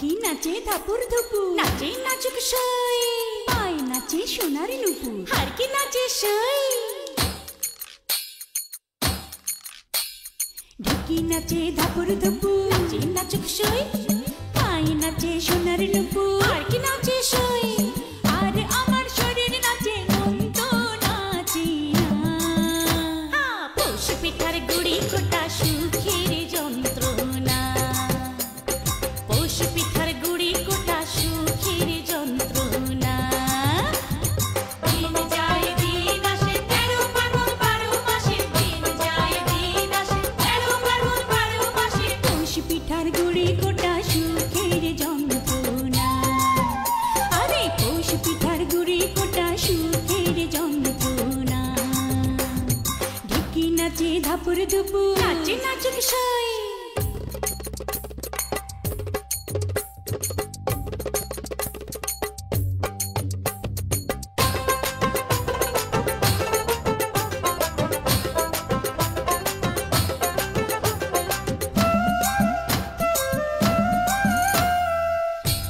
ঢুকি নাচে ধাপুর ধুপুর, নাচে নাচুক সই, পায় নাচে সোনারি নুপুর, হারকি নাচে সই। ঢুকি নাচে ধাপুর ধুপুর, নাচে নাচুক সই, পায় নাচে সোনারি নুপুর, হারকি নাচে সই। আর আমার শরীর নাচে, মন তো নাচি না। পৌষ পিঠার গুড়ি কোটা সুখের যন্ত্রণা, পৌষ পিঠার গুড়ি কোটা সুখের যন্ত্রণা। দিন যায় দিন আসে, 13 ফাল্গুন 12 মাসে, দিন যায় দিন আসে, 13 ফাল্গুন 12 মাসে। পৌষ পিঠার গুড়ি কোটা সুখের যন্ত্রণা, আরে পৌষ পিঠার গুড়ি কোটা সুখের যন্ত্রণা। ঢুকি নাচে ধাপুর ধুপুর, নাচে নাচুক সই।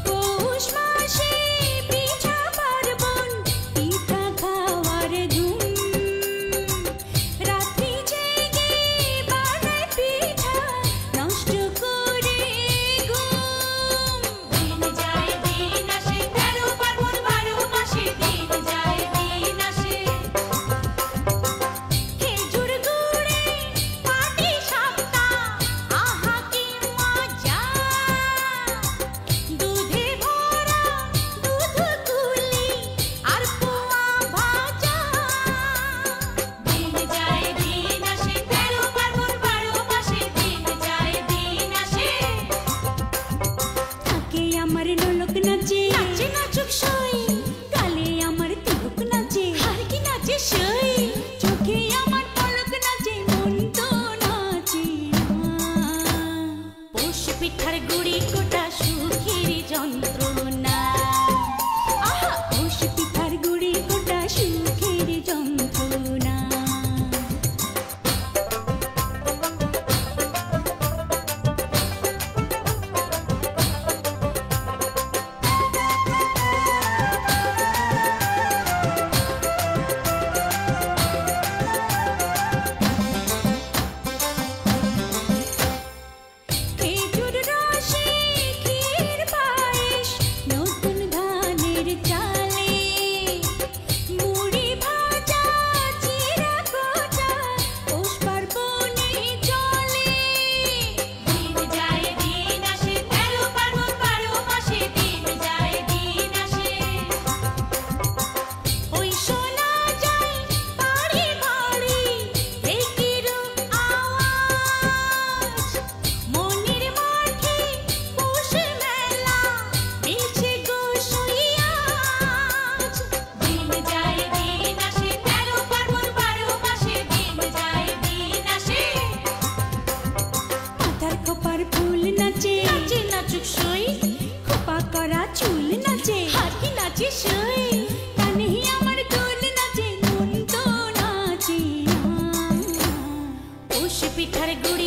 পৌষ মাসে পিঠা পার্বণ, পিঠা খাওয়ার ধুম, রাত্রি জেগে বানায় পিঠা, নষ্ট করে ঘুম। দিন যায় দিন আসে, 13 ফাল্গুন 12 মাসে, দিন যায় দিন আসে। খেজুর গুড়ে পাটি সাপটা, আহা কি মজা, দুধে ভরা দুধ কুলি আর পোয়া ভাজা। দিন যায় দিন আসে, 13 ফাল্গুন 12 মাসে, দিন যায় দিন আসে। থাকে আমার ঢোলক নাচে, নাচে নাচুক সই, গালে আমার তিলক নাচে, হারকি নাচে সই। চোখে আমার পলক নাচে, মন তো নাচে না। পৌষ পিঠার গুড়ি কোটা সুখের যন্ত্রণা, আহা পৌষ পিঠার গুড়ি কোটা সুখের যন্ত্রণা। খেজুর রসে ক্ষীর পায়েস, নতুন ধানের চালে, মুড়ি ভাজা চিড়া কোটা, পৌষ পার্বণে চলে। দিন যায় দিন আসে, 13 ফাল্গুন 12 মাসে, দিন যায় দিন আসে। ওই শোনা যায় বাড়ি বাড়ি ঢেকির আওয়াজ, মনির মাঠে পৌষ মেলা, মিলছে গো সইয়াজ। দিন যায় দিন আসে, 13 ফাল্গুন 12 মাসে, দিন যায় দিন আসে। মাথার খোপার ফুল নাচে, নাচে নাচুক সই, খোপা করা চুল নাচে, হারকি নাচে সই। কানে আমার দোল নাচে, মন তো নাচে না। পৌষ পিঠার গুড়ি